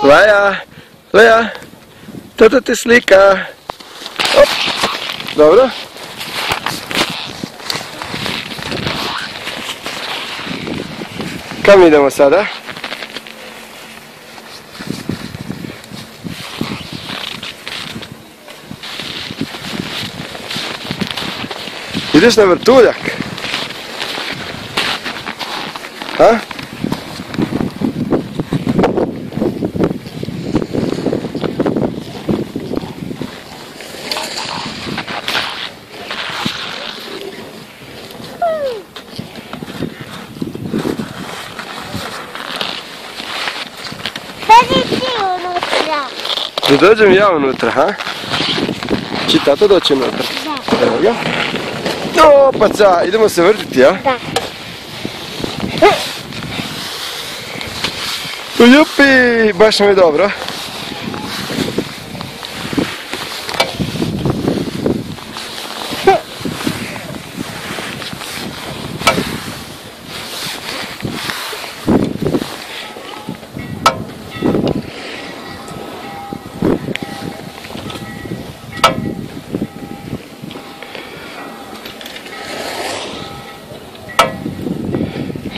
Lea, Lea, tata te slika. Op. Dobro. Kam idemo sada? Ideš na vrtuljak? Ha? Da dođem ja unutra, ha? Či tata doći unutra? Da. Evo ga. Opaca, idemo se vrtiti, ja? Da. Jupi, baš nam je dobro.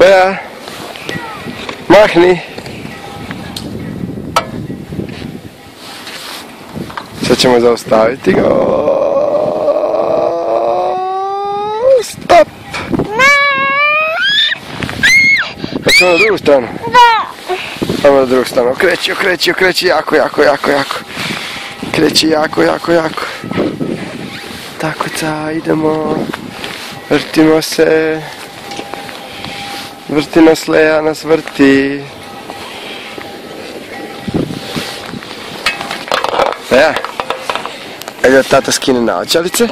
Lea, mahni. Sad ćemo zaustaviti ga. Stop! Hoćemo na drugu stranu? Da. Ajmo na drugu stranu. Okreći, okreći, okreći jako, jako, jako, jako. Kreći jako, jako, jako. Tako ca, idemo. Vrtimo se. Vrti nas Lea, nas vrti. Lea, ajde da tata skine naočalice.